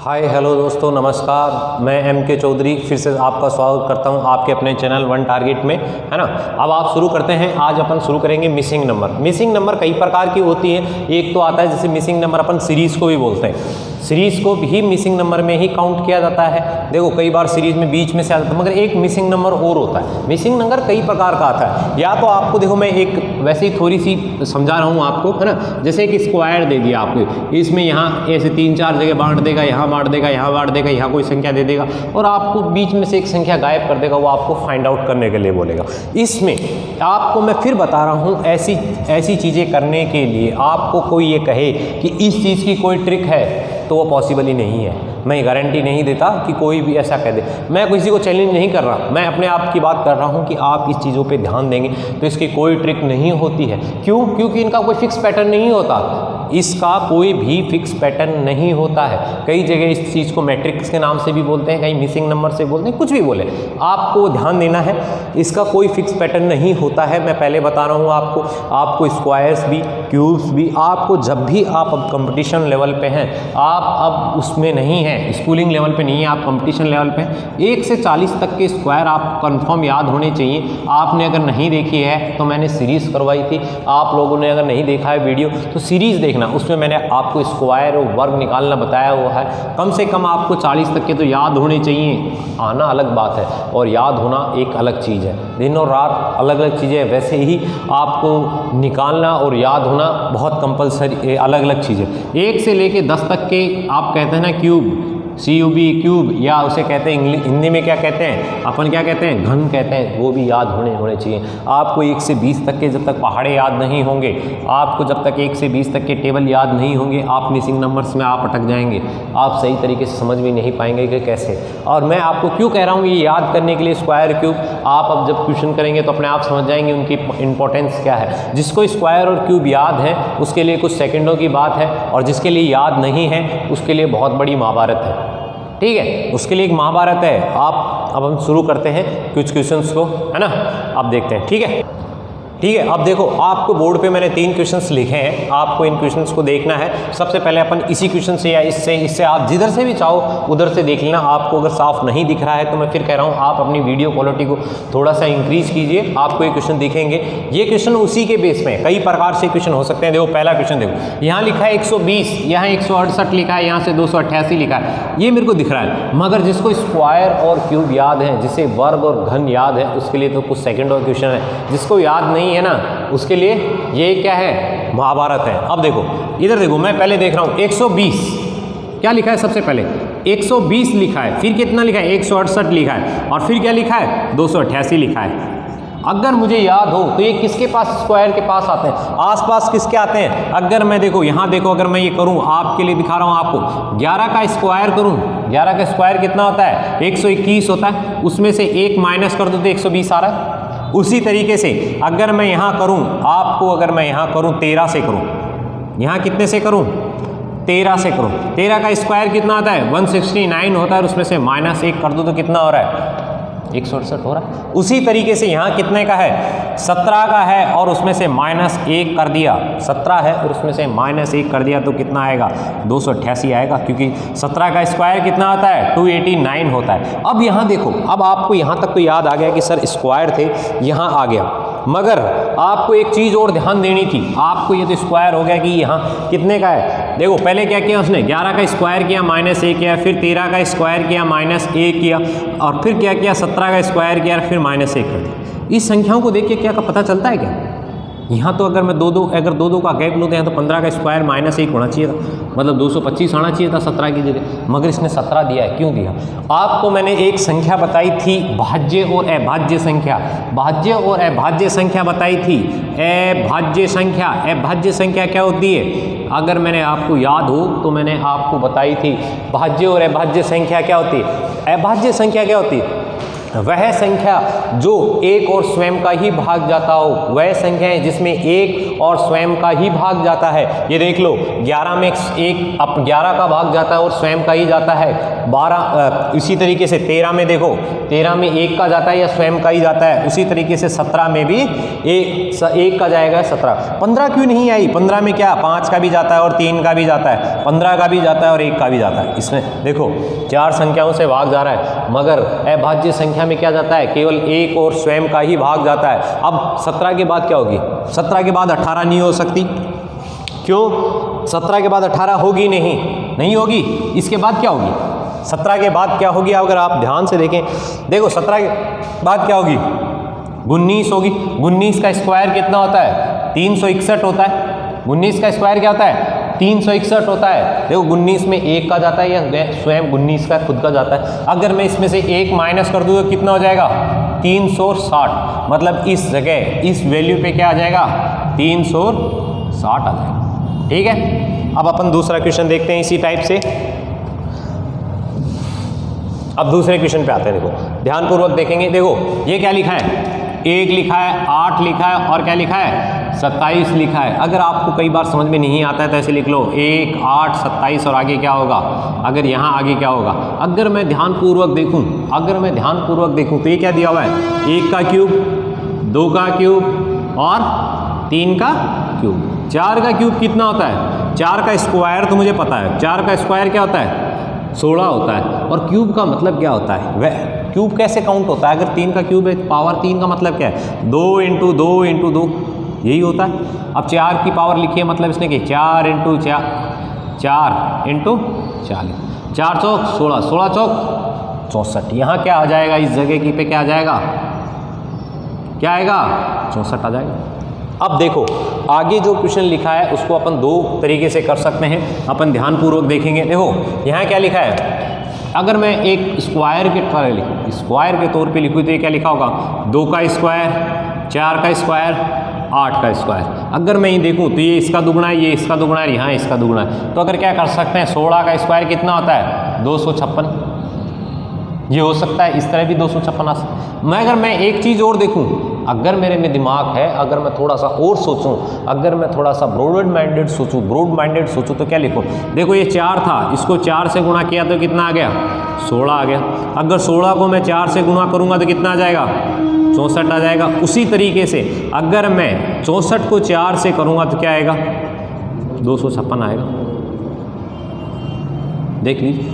Hi hello दोस्तों, नमस्कार। मैं एम के चौधरी फिर से आपका स्वागत करता हूं आपके अपने चैनल वन टारगेट में, है ना। अब आप शुरू करते हैं। आज अपन शुरू करेंगे मिसिंग नंबर। मिसिंग नंबर कई प्रकार की होती है। एक तो आता है जैसे मिसिंग नंबर अपन सीरीज़ को भी बोलते हैं। सीरीज़ को भी मिसिंग नंबर में ही काउंट किया जाता है। देखो कई बार सीरीज में बीच में से आ जाता है, मगर एक मिसिंग नंबर और होता है। मिसिंग नंबर कई प्रकार का आता है। या तो आपको देखो मैं एक वैसे ही थोड़ी सी समझा रहा हूँ आपको, है ना। जैसे एक स्क्वायर दे दिया आपको, इसमें यहाँ ऐसे 3-4 जगह बांट देगा, यहाँ बांट देगा, यहाँ बांट देगा, यहाँ कोई संख्या दे देगा और आपको बीच में से एक संख्या गायब कर देगा। वो आपको फाइंड आउट करने के लिए बोलेगा। इसमें आपको मैं फिर बता रहा हूँ, ऐसी चीज़ें करने के लिए आपको कोई ये कहे कि इस चीज़ की कोई ट्रिक है तो वो पॉसिबल ही नहीं है। मैं गारंटी नहीं देता कि कोई भी ऐसा कह दे। मैं किसी को चैलेंज नहीं कर रहा, मैं अपने आप की बात कर रहा हूँ कि आप इस चीज़ों पे ध्यान देंगे तो इसकी कोई ट्रिक नहीं होती है। क्यों? क्योंकि इनका कोई फिक्स पैटर्न नहीं होता। इसका कोई भी फिक्स पैटर्न नहीं होता है। कई जगह इस चीज़ को मैट्रिक्स के नाम से भी बोलते हैं, कहीं मिसिंग नंबर से बोलते हैं, कुछ भी बोले। आपको ध्यान देना है, इसका कोई फिक्स पैटर्न नहीं होता है। मैं पहले बता रहा हूँ आपको स्क्वायर्स भी, क्यूब्स भी, आपको जब भी आप अब कंपटीशन लेवल पे हैं, आप अब उसमें नहीं हैं, स्कूलिंग लेवल पे नहीं है, आप कंपटीशन लेवल पे 1 से 40 तक के स्क्वायर आप कंफर्म याद होने चाहिए। आपने अगर नहीं देखी है तो मैंने सीरीज़ करवाई थी। आप लोगों ने अगर नहीं देखा है वीडियो तो सीरीज़ देखना, उसमें मैंने आपको स्क्वायर और वर्ग निकालना बताया हुआ है। कम से कम आपको 40 तक के तो याद होने चाहिए। आना अलग बात है और याद होना एक अलग चीज़ है। दिन और रात अलग अलग चीज़ें, वैसे ही आपको निकालना और याद होना बहुत कंपलसरी, अलग अलग चीज़ें। 1 से लेके 10 तक के आप कहते हैं ना क्यूब, CUB क्यूब, या उसे कहते हैं हिंदी में क्या कहते हैं, अपन क्या कहते हैं, घन कहते हैं, वो भी याद होने चाहिए। आपको 1 से 20 तक के जब तक पहाड़े याद नहीं होंगे, आपको जब तक 1 से 20 तक के टेबल याद नहीं होंगे, आप मिसिंग नंबर्स में आप अटक जाएंगे। आप सही तरीके से समझ भी नहीं पाएंगे कि कैसे। और मैं आपको क्यों कह रहा हूँ ये याद करने के लिए स्क्वायर क्यूब, आप अब जब क्वेश्चन करेंगे तो अपने आप समझ जाएंगे उनकी इंपॉर्टेंस क्या है। जिसको स्क्वायर और क्यूब याद है उसके लिए कुछ सेकेंडों की बात है, और जिसके लिए याद नहीं है उसके लिए बहुत बड़ी महाभारत है। ठीक है, उसके लिए एक महाभारत है। अब हम शुरू करते हैं कुछ क्वेश्चंस को, है ना। अब देखते हैं, ठीक है। अब देखो आपको बोर्ड पे मैंने 3 क्वेश्चंस लिखे हैं, आपको इन क्वेश्चंस को देखना है। सबसे पहले अपन इसी क्वेश्चन से या इससे आप जिधर से भी चाहो उधर से देख लेना। आपको अगर साफ नहीं दिख रहा है तो मैं फिर कह रहा हूँ आप अपनी वीडियो क्वालिटी को थोड़ा सा इंक्रीज कीजिए, आपको ये क्वेश्चन दिखेंगे। ये क्वेश्चन उसी के बेस में कई प्रकार से क्वेश्चन हो सकते हैं। देखो पहला क्वेश्चन देखो, यहाँ लिखा है 120, यहाँ 168 लिखा है, यहाँ से 288 लिखा है, ये मेरे को दिख रहा है। मगर जिसको स्क्वायर और क्यूब याद है, जिसे वर्ग और घन याद है, उसके लिए तो कुछ सेकेंड और क्वेश्चन है। जिसको याद नहीं है ना, उसके लिए ये क्या है, महाभारत है। अब देखो इधर देखो, मैं पहले देख रहा हूं 120 क्या लिखा है। सबसे पहले 120 लिखा है, फिर कितना लिखा है, 168 लिखा है, और फिर क्या लिखा है, 288 लिखा है। अगर मुझे याद हो तो ये किसके पास, स्क्वायर के पास आते हैं, आसपास किसके आते हैं। अगर मैं देखो यहाँ देखो, अगर मैं ये करूँ, आपके लिए दिखा रहा हूँ आपको, 11 का स्क्वायर करूँ, 11 का स्क्वायर कितना होता है, 121 होता है। उसमें से 1 माइनस कर दूँ तो 120 आ रहा है। उसी तरीके से अगर मैं यहाँ करूँ, आपको अगर मैं यहाँ करूँ 13 से करूँ, यहाँ कितने से करूँ, 13 से करूँ, 13 का स्क्वायर कितना आता है, 169 होता है। उसमें से -1 कर दूँ तो कितना हो रहा है, 168 हो रहा है। उसी तरीके से यहाँ कितने का है, 17 का है, और उसमें से -1 कर दिया, 17 है और उसमें से -1 कर दिया तो कितना आएगा, 288 आएगा। क्योंकि 17 का स्क्वायर कितना होता है, 289 होता है। अब यहाँ देखो, अब आपको यहाँ तक तो याद आ गया कि सर स्क्वायर थे, यहाँ आ गया। मगर आपको एक चीज़ और ध्यान देनी थी। आपको ये तो स्क्वायर हो गया कि यहाँ कितने का है। देखो पहले क्या किया उसने, 11 का स्क्वायर किया, -1 किया, फिर 13 का स्क्वायर किया, -1 किया, और फिर क्या किया, 17 का स्क्वायर किया, फिर -1 कर दिया। इस संख्याओं को देख के क्या पता चलता है क्या, यहाँ तो अगर मैं अगर दो का गैप लूँ तो यहाँ तो 15 का स्क्वायर -1 होना चाहिए था, मतलब 225 आना चाहिए था 17 की जगह, मगर इसने 17 दिया है। क्यों दिया? आपको मैंने एक संख्या बताई थी, भाज्य और अभाज्य संख्या, भाज्य और अभाज्य संख्या बताई थी। अभाज्य संख्या क्या होती है, अगर मैंने आपको याद हो तो मैंने आपको बताई थी भाज्य और अभाज्य संख्या क्या होती है। अभाज्य संख्या क्या होती है, वह संख्या जो एक और स्वयं का ही भाग जाता हो, वह संख्या है जिसमें एक और स्वयं का ही भाग जाता है। ये देख लो 11 में एक 11 का भाग जाता है और स्वयं का ही जाता है। 12 इसी तरीके से 13 में देखो 13 में एक का जाता है या स्वयं का ही जाता है। उसी तरीके से 17 में भी एक का जाएगा 17। 15 क्यों नहीं आई? 15 में क्या 5 का भी जाता है और 3 का भी जाता है, 15 का भी जाता है और 1 का भी जाता है। इसमें देखो 4 संख्याओं से भाग जा रहा है, मगर अभाज्य संख्या में क्या जाता है? केवल एक और स्वयं का ही भाग जाता है। अब 17 के बाद क्या होगी? 17 के बाद 18 नहीं हो सकती। क्यों? 17 के बाद 18 होगी नहीं होगी। इसके बाद क्या होगी? 17 के बाद क्या होगी? अगर आप ध्यान से देखें, देखो 17 के बाद क्या होगी? 19 होगी। 19 का स्क्वायर कितना होता है? 361 होता है। 19 का स्क्वायर क्या होता है? 361 होता है। देखो 19 में एक का जाता है या स्वयं 19 का खुद का जाता है। अगर मैं इसमें से एक माइनस कर दूँ तो कितना हो जाएगा? 360। मतलब इस जगह इस वैल्यू पे क्या आ जाएगा? 360 आ जाएगा। ठीक है, अब अपन दूसरा क्वेश्चन देखते हैं इसी टाइप से। अब दूसरे क्वेश्चन पे आते हैं। देखो ध्यानपूर्वक देखेंगे। देखो ये क्या लिखा है? 1 लिखा है, 8 लिखा है और क्या लिखा है? 27 लिखा है। अगर आपको कई बार समझ में नहीं आता है तो ऐसे लिख लो 1, 8, 27 और आगे क्या होगा? अगर यहाँ आगे क्या होगा? अगर मैं ध्यानपूर्वक देखूं तो ये क्या दिया हुआ है? 1 का क्यूब, 2 का क्यूब और 3 का क्यूब। 4 का क्यूब कितना होता है? 4 का स्क्वायर तो मुझे पता है। 4 का स्क्वायर क्या होता है? 16 होता है। और क्यूब का मतलब क्या होता है? वह क्यूब कैसे काउंट होता है? अगर 3 का क्यूब है, पावर 3 का मतलब क्या है? 2 × 2 × 2 यही होता है। अब 4 की पावर लिखिए, मतलब इसने कि 4 × 4 4 × 40, 4 चौक 16, 16 चौक 64। यहाँ क्या आ जाएगा? इस जगह की पे क्या आ जाएगा? क्या आएगा? 64 आ जाएगा। अब देखो आगे जो क्वेश्चन लिखा है उसको अपन दो तरीके से कर सकते हैं। अपन ध्यानपूर्वक देखेंगे। देखो यहाँ क्या लिखा है? अगर मैं एक स्क्वायर के तौर पे लिखूँ तो ये क्या लिखा होगा? 2 का स्क्वायर, 4 का स्क्वायर, 8 का स्क्वायर। अगर मैं ये देखूँ तो ये इसका दुगुना है, ये इसका दुगुना है, यहाँ इसका दुगुना है। तो अगर क्या कर सकते हैं? 16 का स्क्वायर कितना होता है? 256। ये हो सकता है, इस तरह भी 256 आ सकता है। अगर मैं एक चीज़ और देखूँ, अगर मेरे में दिमाग है, अगर मैं थोड़ा सा और सोचूं, अगर मैं थोड़ा सा ब्रॉड माइंडेड सोचूं तो क्या लिखूं? देखो ये 4 था, इसको 4 से गुणा किया तो कितना आ गया? 16 आ गया। अगर 16 को मैं 4 से गुणा करूंगा तो कितना आ जाएगा? 64 आ जाएगा। उसी तरीके से अगर मैं 64 को 4 से करूंगा तो क्या आएगा? 256 आएगा। देख लीजिए,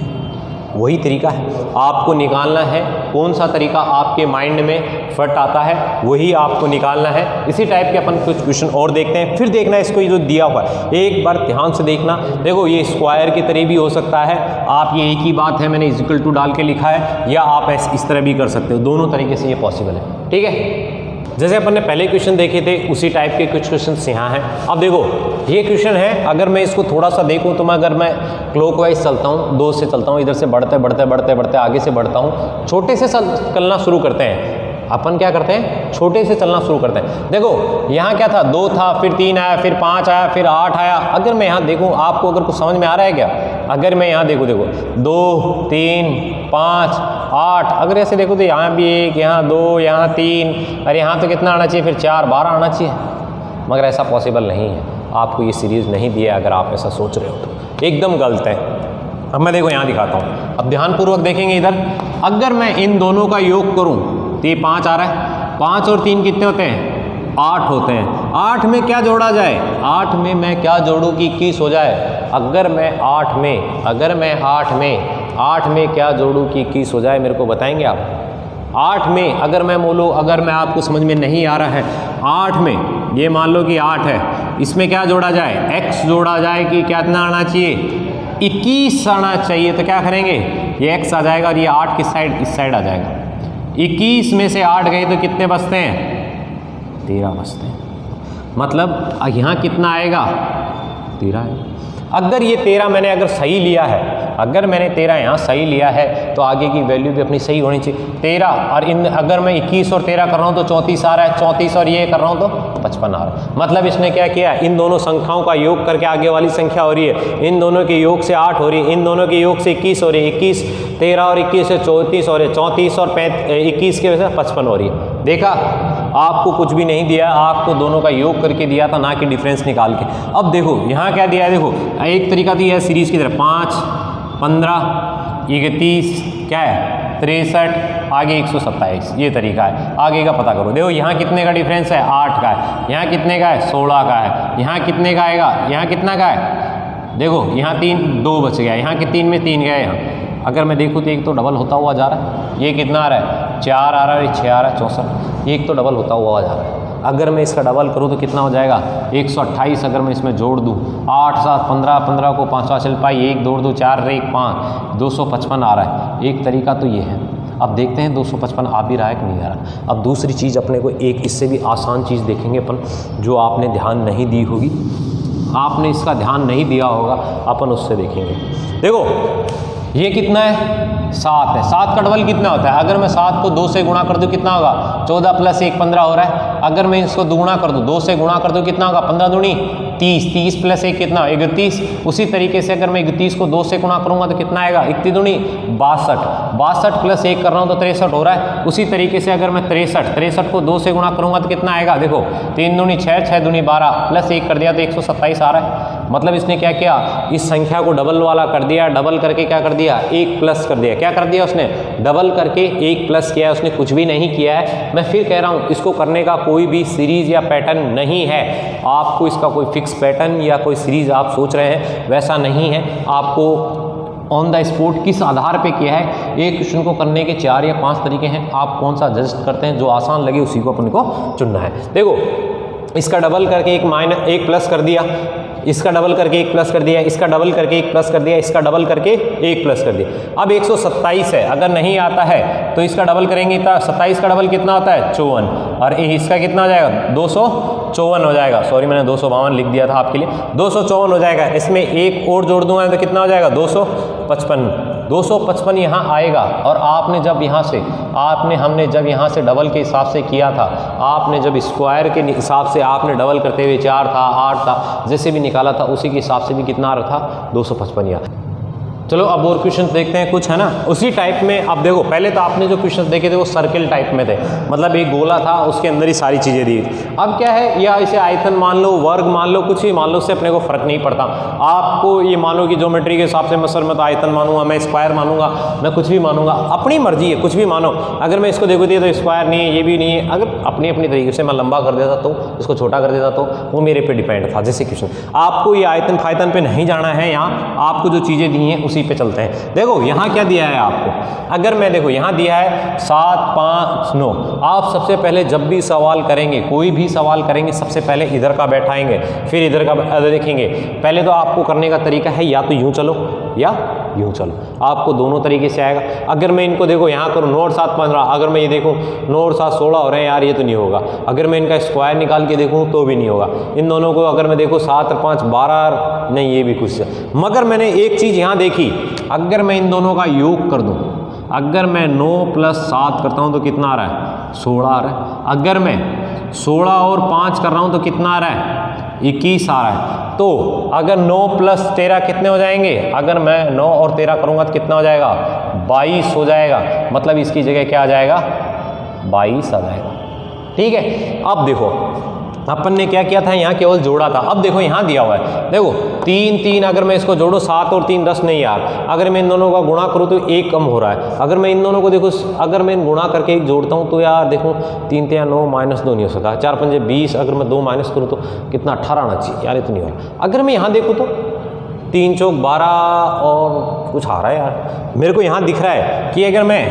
वही तरीका है। आपको निकालना है कौन सा तरीका आपके माइंड में फिट आता है, वही आपको निकालना है। इसी टाइप के अपन कुछ क्वेश्चन और देखते हैं, फिर देखना इसको ये जो दिया हुआ है एक बार ध्यान से देखना। देखो ये स्क्वायर की तरह भी हो सकता है, आप ये एक ही बात है मैंने इक्वल टू डाल के लिखा है, या आप इस तरह भी कर सकते हो। दोनों तरीके से ये पॉसिबल है। ठीक है, जैसे अपन ने पहले क्वेश्चन देखे थे उसी टाइप के कुछ क्वेश्चंस यहाँ हैं। अब देखो ये क्वेश्चन है, अगर मैं इसको थोड़ा सा देखूँ तो अगर मैं क्लॉकवाइज चलता हूँ, 2 से चलता हूँ, इधर से बढ़ते आगे से बढ़ता हूँ, छोटे से चलना शुरू करते हैं। अपन क्या करते हैं? छोटे से चलना शुरू करते हैं। देखो यहाँ क्या था? 2 था, फिर 3 आया, फिर 5 आया, फिर 8 आया। अगर मैं यहाँ देखूँ, आपको अगर कुछ समझ में आ रहा है क्या? अगर मैं यहाँ देखो 2, 3, 5, 8, अगर ऐसे देखो तो यहाँ भी 1, यहाँ 2, यहाँ 3, और यहाँ तो कितना आना चाहिए? फिर 4, 12 आना चाहिए। मगर ऐसा पॉसिबल नहीं है, आपको ये सीरीज़ नहीं दिया। अगर आप ऐसा सोच रहे हो तो एकदम गलत है। अब मैं देखो यहाँ दिखाता हूँ, अब ध्यानपूर्वक देखेंगे इधर। अगर मैं इन दोनों का योग करूँ तो ये 5 आ रहा है। 5 और 3 कितने होते हैं? 8 होते हैं। 8 में क्या जोड़ा जाए? 8 में मैं क्या जोड़ूँ कि 21 हो जाए? अगर मैं 8 में क्या जोड़ूँ कि 21 हो जाए? मेरे को बताएंगे आप। 8 में अगर मैं बोलूँ, अगर मैं आपको समझ में नहीं आ रहा है, 8 में ये मान लो कि 8 है, इसमें क्या जोड़ा जाए? x जोड़ा जाए कि कितना आना चाहिए? 21 आना चाहिए। तो क्या करेंगे? ये x आ जाएगा और ये 8 किस साइड? इस साइड आ जाएगा। 21 में से 8 गए तो कितने बचते हैं? 13 बचते हैं। मतलब यहाँ कितना आएगा? 13 है। अगर ये 13 मैंने अगर सही लिया है अगर मैंने 13 यहाँ सही लिया है तो आगे की वैल्यू भी अपनी सही होनी चाहिए। 13 और इन अगर मैं 21 और 13 कर रहा हूँ तो 34 आ रहा है, 34 और ये कर रहा हूँ तो 55 आ रहा है। मतलब इसने क्या किया, इन दोनों संख्याओं का योग करके आगे वाली संख्या हो रही है, इन दोनों के योग से 8 हो रही है, इन दोनों के योग से 21 हो रही है, 21 13 और 21 से 34 हो रही है, 34 और 21 के वजह से 55 हो रही है। देखा, आपको कुछ भी नहीं दिया, आपको दोनों का योग करके दिया था, ना कि डिफरेंस निकाल के। अब देखो यहाँ क्या दिया है, देखो एक तरीका दिया है सीरीज की तरह 5 15 31 क्या है 63 आगे 127, ये तरीका है। आगे का पता करो। देखो यहाँ कितने का डिफरेंस है, 8 का है, यहाँ कितने का है 16 का है, यहाँ कितने का आएगा, यहाँ कितना का है, देखो यहाँ 2 बच गया, यहाँ के 3 में 3 गया, यहाँ अगर मैं देखूँ तो एक तो डबल होता हुआ जा रहा है, ये कितना आ रहा है 4 आ रहा है, 6 आ रहा है 64, एक तो डबल होता हुआ जा रहा है। अगर मैं इसका डबल करूँ तो कितना हो जाएगा 128, अगर मैं इसमें जोड़ दूँ 8 7 15 15 को 5 चल पाई, 1 जोड़ दूँ 4 1 5 255 आ रहा है। एक तरीका तो ये है। अब देखते हैं 255 आ भी रहा है कि नहीं आ रहा। अब दूसरी चीज़ अपने को एक इससे भी आसान चीज़ देखेंगे अपन, जो आपने ध्यान नहीं दी होगी, आपने इसका ध्यान नहीं दिया होगा, अपन उससे देखेंगे। देखो ये कितना है 7 है, 7 का डबल कितना होता है, अगर मैं 7 को 2 से गुणा कर दूँ कितना होगा 14 + 1 15 हो रहा है। अगर मैं इसको दुगुना कर दूँ, 2 से गुणा कर दूँ कितना होगा 15 दूनी 30, 30 + 1 कितना 31। उसी तरीके से अगर मैं 31 को 2 से गुणा करूँगा तो कितना आएगा 31 दूनी 62, 62 + 1 कर रहा हूँ तो 63 हो रहा है। उसी तरीके से अगर मैं 63 को 2 से गुणा करूँगा तो कितना आएगा, देखो 3 दूनी 6, 6 दूनी 12 + 1 कर दिया तो 127 आ रहा है। मतलब इसने क्या किया, इस संख्या को डबल वाला कर दिया, डबल करके क्या कर दिया 1 प्लस कर दिया। क्या कर दिया उसने, डबल करके 1 प्लस किया है, उसने कुछ भी नहीं किया है। मैं फिर कह रहा हूँ, इसको करने का कोई भी सीरीज या पैटर्न नहीं है। आपको इसका कोई फिक्स पैटर्न या कोई सीरीज आप सोच रहे हैं वैसा नहीं है। आपको ऑन द स्पॉट किस आधार पे किया है, एक क्वेश्चन को करने के 4 या 5 तरीके हैं, आप कौन सा एडजस्ट करते हैं, जो आसान लगे उसी को अपन को चुनना है। देखो इसका डबल करके 1 प्लस कर दिया, इसका डबल करके 1 प्लस कर दिया, इसका डबल करके 1 प्लस कर दिया, इसका डबल करके 1 प्लस कर दिया। अब 127 है, अगर नहीं आता है तो इसका डबल करेंगे तो 27 का डबल कितना होता है 54, और इसका कितना हो जाएगा 254 हो जाएगा। सॉरी मैंने 252 लिख दिया था आपके लिए, 254 हो जाएगा। इसमें एक और जोड़ दूंगा तो कितना हो जाएगा 255 यहाँ आएगा। और आपने जब यहाँ से हमने जब यहाँ से डबल के हिसाब से किया था, आपने जब स्क्वायर के हिसाब से आपने डबल करते हुए 4 था 8 था जैसे भी निकाला था, उसी के हिसाब से भी कितना आ रहा था 255 यहाँ। चलो अब और क्वेश्चन देखते हैं कुछ, है ना उसी टाइप में। अब देखो पहले तो आपने जो क्वेश्चन देखे थे वो सर्किल टाइप में थे, मतलब एक गोला था उसके अंदर ही सारी चीज़ें दी। अब क्या है, या इसे आयतन मान लो, वर्ग मान लो, कुछ भी मान लो, उससे अपने को फर्क नहीं पड़ता। आपको ये मानो कि ज्योमेट्री के हिसाब से सर मैं तो आयतन मानूंगा, मैं स्क्वायर मानूंगा, मैं कुछ भी मानूंगा, अपनी मर्जी है, कुछ भी मानो। अगर मैं इसको देखो दिया तो स्क्वायर नहीं है, ये भी नहीं है, अगर अपनी अपनी तरीके से मैं लंबा कर देता तो, इसको छोटा कर देता तो, वो मेरे पे डिपेंड था। जैसे क्वेश्चन आपको ये आयतन फायतन पे नहीं जाना है, यहाँ आपको जो चीज़ें दी हैं उसी पे चलते हैं। देखो यहाँ क्या दिया है आपको, अगर मैं देखो यहाँ दिया है 7 5 9। आप सबसे पहले जब भी सवाल करेंगे, कोई भी सवाल करेंगे, सबसे पहले इधर का बैठाएंगे, फिर इधर का देखेंगे। पहले तो आपको करने का तरीका है या तो यूँ चलो या यूँ चलो, आपको दोनों तरीके से आएगा। अगर मैं इनको देखो यहाँ करूँ 9 और 7 15, अगर मैं ये देखूँ 9 और 7 16 हो रहे हैं यार, ये तो नहीं होगा। अगर मैं इनका स्क्वायर निकाल के देखूँ तो भी नहीं होगा। इन दोनों को अगर मैं देखूँ 7 और 5 12, नहीं ये भी कुछ। मगर मैंने एक चीज़ यहाँ देखी, अगर मैं इन दोनों का योग कर दूँ, अगर मैं 9 + 7 करता हूँ तो कितना आ रहा है 16 आ रहा है। अगर मैं 16 और 5 कर रहा हूँ तो कितना आ रहा है 21 आ रहा है। तो अगर 9 + 13 कितने हो जाएंगे, अगर मैं 9 और 13 करूँगा तो कितना हो जाएगा 22 हो जाएगा। मतलब इसकी जगह क्या आ जाएगा 22 आ जाएगा। ठीक है। अब देखो अपन ने क्या किया था, यहाँ केवल जोड़ा था। अब देखो यहाँ दिया हुआ है, देखो 3 3, अगर मैं इसको जोड़ूँ 7 और 3 10 नहीं यार। अगर मैं इन दोनों का गुणा करूँ तो 1 कम हो रहा है। अगर मैं इन दोनों को देखो, अगर मैं गुणा करके 1 जोड़ता हूँ तो यार देखो 3 3 9 -2 नहीं हो सकता, 4 5 20, अगर मैं 2 माइनस करूँ तो कितना 18 आना चाहिए यार, इतना नहीं हो रहा। अगर मैं यहाँ देखूँ तो 3 चौक 12 और कुछ आ रहा है यार। मेरे को यहाँ दिख रहा है कि अगर मैं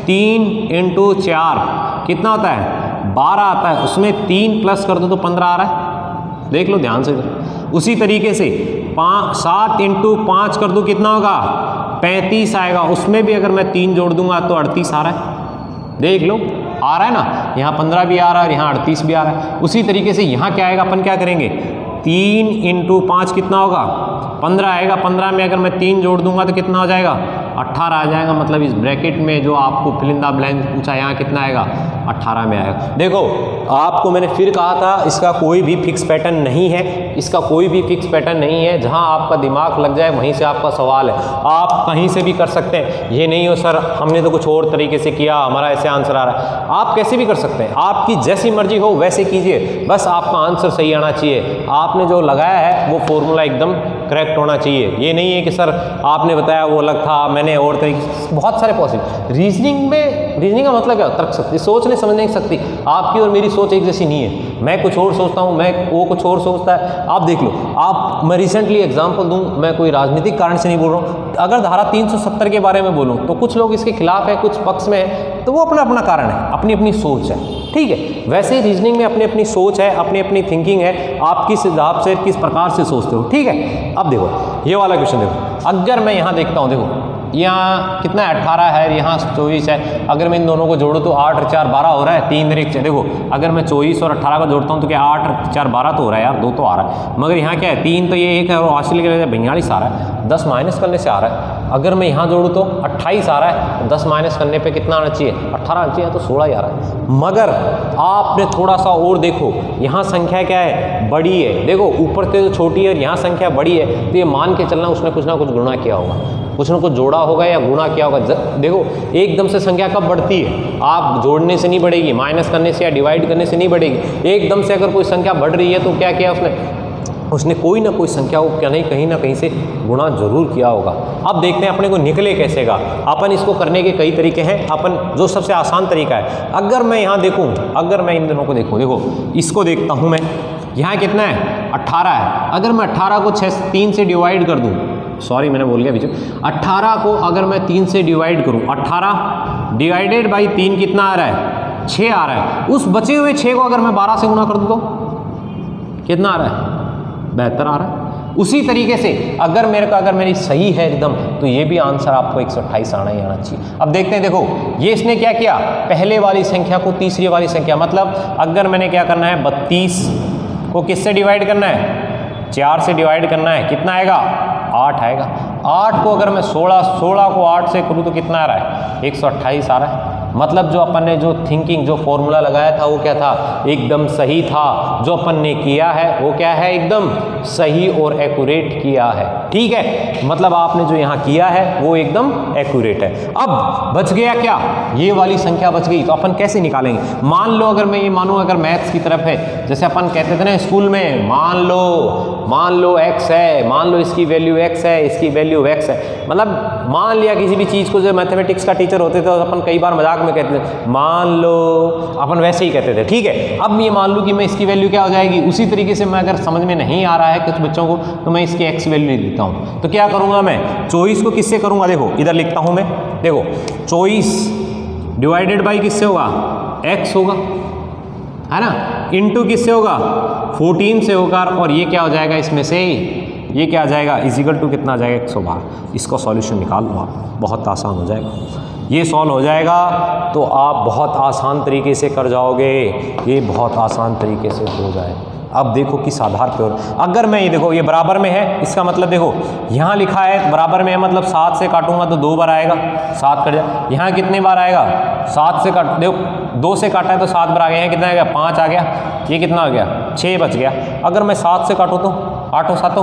3 × 4 कितना होता है 12 आता है, उसमें 3 प्लस कर दो तो 15 आ रहा है। देख लो ध्यान से। उसी तरीके से 7 × 5 कर दो कितना होगा 35 आएगा, उसमें भी अगर मैं 3 जोड़ दूंगा तो 38 आ रहा है। देख लो आ रहा है ना, यहाँ 15 भी आ रहा है और यहाँ 38 भी आ रहा है। उसी तरीके से यहाँ क्या आएगा, अपन क्या करेंगे 3 × 5 कितना होगा 15 आएगा, 15 में अगर मैं 3 जोड़ दूंगा तो कितना हो जाएगा, 18 आ जाएगा। मतलब इस ब्रैकेट में जो आपको फिल इन द ब्लैंक पूछा, यहाँ कितना आएगा, 18 में आएगा। देखो आपको मैंने फिर कहा था इसका कोई भी फिक्स पैटर्न नहीं है, इसका कोई भी फिक्स पैटर्न नहीं है। जहाँ आपका दिमाग लग जाए वहीं से आपका सवाल है, आप कहीं से भी कर सकते हैं। ये नहीं हो सर हमने तो कुछ और तरीके से किया, हमारा ऐसे आंसर आ रहा है, आप कैसे भी कर सकते हैं। आपकी जैसी मर्जी हो वैसे कीजिए, बस आपका आंसर सही आना चाहिए। आपने जो लगाया है वो फॉर्मूला एकदम करेक्ट होना चाहिए। ये नहीं है कि सर आपने बताया वो अलग था, मैंने और तरीके, बहुत सारे पॉसिबल। रीजनिंग का मतलब क्या, तर्क शक्ति, सोचने समझने की शक्ति। आपकी और मेरी सोच एक जैसी नहीं है, मैं कुछ और सोचता हूँ, वो कुछ और सोचता है। आप देख लो, मैं रिसेंटली एग्जांपल दूं, मैं कोई राजनीतिक कारण से नहीं बोल रहा हूँ। अगर धारा 370 के बारे में बोलूँ तो कुछ लोग इसके खिलाफ है, कुछ पक्ष में है, तो वो अपना अपना कारण है, अपनी अपनी सोच है, ठीक है। वैसे ही रीजनिंग में अपनी अपनी सोच है, अपनी अपनी थिंकिंग है, आप किस हिसाब से किस प्रकार से सोचते हो, ठीक है। अब देखो ये वाला क्वेश्चन देखो, अगर मैं यहाँ देखता हूँ, देखो यहाँ कितना है, 18 है, यहाँ 24 है। अगर मैं इन दोनों को जोड़ूँ तो 8 और 4 12 हो रहा है, 3 1 6। देखो अगर मैं 24 और 18 को जोड़ता हूँ तो क्या 8 और 4 12 तो हो रहा है यार, 2 तो आ रहा है। मगर यहाँ क्या है, 3 तो ये 1 है और ऑस्ट्रेलिया के लिए 42 आ रहा है, 10 माइनस करने से आ रहा है। अगर मैं यहाँ जोड़ूँ तो 28 आ रहा है, 10 माइनस करने पे कितना आना चाहिए, 18 आना चाहिए, तो 16 ही आ रहा है। मगर आपने थोड़ा सा और देखो, यहाँ संख्या क्या है, बड़ी है। देखो ऊपर से तो छोटी है और यहाँ संख्या बड़ी है, तो ये मान के चलना उसने कुछ ना कुछ गुणा किया होगा, कुछ ना कुछ जोड़ा होगा या गुणा किया होगा। देखो एकदम से संख्या कब बढ़ती है, आप जोड़ने से नहीं बढ़ेगी, माइनस करने से या डिवाइड करने से नहीं बढ़ेगी। एकदम से अगर कोई संख्या बढ़ रही है तो क्या किया उसने कोई ना कोई संख्या को क्या नहीं, कहीं ना कहीं से गुणा जरूर किया होगा। अब देखते हैं अपने को निकले कैसे का। अपन इसको करने के कई तरीके हैं, अपन जो सबसे आसान तरीका है, अगर मैं यहाँ देखूँ, अगर मैं इन दोनों को देखूँ, देखो इसको देखता हूँ मैं, यहाँ कितना है, 18 है। अगर मैं 18 को 3 से डिवाइड कर दूँ, सॉरी मैंने बोल गया बीच में, 18 को अगर मैं 3 से डिवाइड करूँ, 18 डिवाइडेड बाई 3 कितना आ रहा है, 6 आ रहा है। उस बचे हुए 6 को अगर मैं 12 से गुणा कर दूँ तो कितना आ रहा है, 72 आ रहा है। उसी तरीके से अगर मेरी सही है एकदम, तो ये भी आंसर आपको 128 आना ही आना चाहिए। अब देखते हैं, देखो ये इसने क्या किया, पहले वाली संख्या को तीसरी वाली संख्या, मतलब अगर मैंने क्या करना है, 32 को किससे डिवाइड करना है, 4 से डिवाइड करना है, कितना आएगा, 8 आएगा। 8 को अगर मैं 16 को 8 से करूँ तो कितना आ रहा है, 128 आ रहा है। मतलब जो अपन ने जो थिंकिंग, जो फॉर्मूला लगाया था वो क्या था, एकदम सही था। जो अपन ने किया है वो क्या है, एकदम सही और एक्यूरेट किया है, ठीक है। मतलब आपने जो यहाँ किया है वो एकदम एक्यूरेट है। अब बच गया क्या, ये वाली संख्या बच गई, तो अपन कैसे निकालेंगे। मान लो अगर मैं ये मानूँ, अगर मैथ्स की तरफ है, जैसे अपन कहते थे ना स्कूल में, मान लो x है, मान लो इसकी वैल्यू x है, इसकी वैल्यू x है। मतलब मान लिया किसी भी चीज़ को, जो मैथमेटिक्स का टीचर होते थे तो अपन कई बार मजाक में कहते थे मान लो, अपन वैसे ही कहते थे, ठीक है। अब ये मान लो कि मैं इसकी वैल्यू क्या हो जाएगी, उसी तरीके से मैं अगर समझ में नहीं आ रहा है कुछ बच्चों को, तो मैं इसकी x वैल्यू लिख देता हूँ। तो क्या करूँगा मैं, 24 को किससे करूँगा, देखो इधर लिखता हूँ मैं, देखो 24 डिवाइडेड बाई किससे होगा, x होगा, है ना, इनटू किससे होगा, 14 से होगा, और ये क्या हो जाएगा, इसमें से ये क्या आ जाएगा, इजिकल टू कितना आ जाएगा, 112। इसका सॉल्यूशन निकाल लो आप, बहुत आसान हो जाएगा। ये सॉल्व हो जाएगा तो आप बहुत आसान तरीके से कर जाओगे, ये बहुत आसान तरीके से हो जाएगा। अब देखो किस आधार पर, अगर मैं ये देखो ये बराबर में है, इसका मतलब देखो यहाँ लिखा है बराबर में है, मतलब 7 से काटूंगा तो 2 बार आएगा, 7 कट जाए। यहाँ कितने बार आएगा, 7 से काट, देखो 2 से काटा है तो 7 बार आ गया, यहाँ कितना आ गया, 5 आ गया, ये कितना हो गया, 6 बच गया। अगर मैं 7 से काटूँ तो 8 7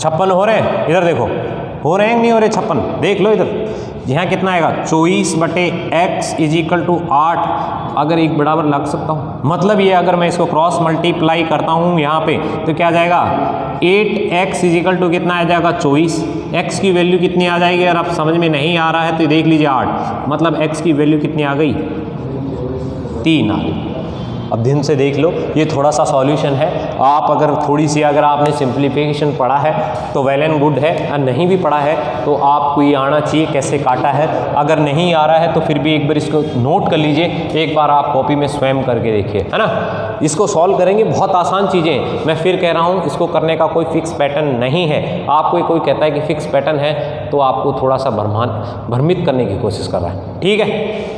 56 हो रहे हैं, इधर देखो हो रहे हैं नहीं हो रहे, 56 देख लो इधर, यहाँ कितना आएगा, 24/x = 8। अगर एक बराबर लग सकता हूँ, मतलब ये अगर मैं इसको क्रॉस मल्टीप्लाई करता हूँ यहाँ पे तो क्या आ जाएगा, 8x = कितना आ जाएगा, 24। x की वैल्यू कितनी आ जाएगी, अगर आप समझ में नहीं आ रहा है तो देख लीजिए 8, मतलब x की वैल्यू कितनी आ गई, 3 आ गई। अब ध्यान से देख लो, ये थोड़ा सा सॉल्यूशन है। आप अगर थोड़ी सी अगर आपने सिंप्लीफिकेशन पढ़ा है तो वेल एंड गुड है, और नहीं भी पढ़ा है तो आपको ये आना चाहिए कैसे काटा है। अगर नहीं आ रहा है तो फिर भी एक बार इसको नोट कर लीजिए, एक बार आप कॉपी में स्वयं करके देखिए, है ना। इसको सॉल्व करेंगे, बहुत आसान चीज़ें। मैं फिर कह रहा हूँ, इसको करने का कोई फिक्स पैटर्न नहीं है। आपको कोई कहता है कि फिक्स पैटर्न है तो आपको थोड़ा सा भ्रमित करने की कोशिश कर रहा है, ठीक है।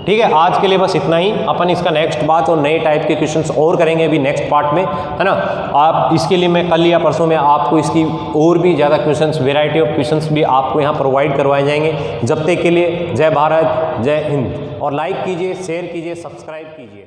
ठीक है, आज के लिए बस इतना ही। अपन इसका नेक्स्ट बात और नए टाइप के क्वेश्चंस और करेंगे अभी नेक्स्ट पार्ट में, है ना। आप इसके लिए मैं कल या परसों में आपको इसकी और भी ज़्यादा क्वेश्चंस, वेराइटी ऑफ क्वेश्चंस भी आपको यहाँ प्रोवाइड करवाए जाएंगे। जब तक के लिए जय भारत, जय हिंद, और लाइक कीजिए, शेयर कीजिए, सब्सक्राइब कीजिए।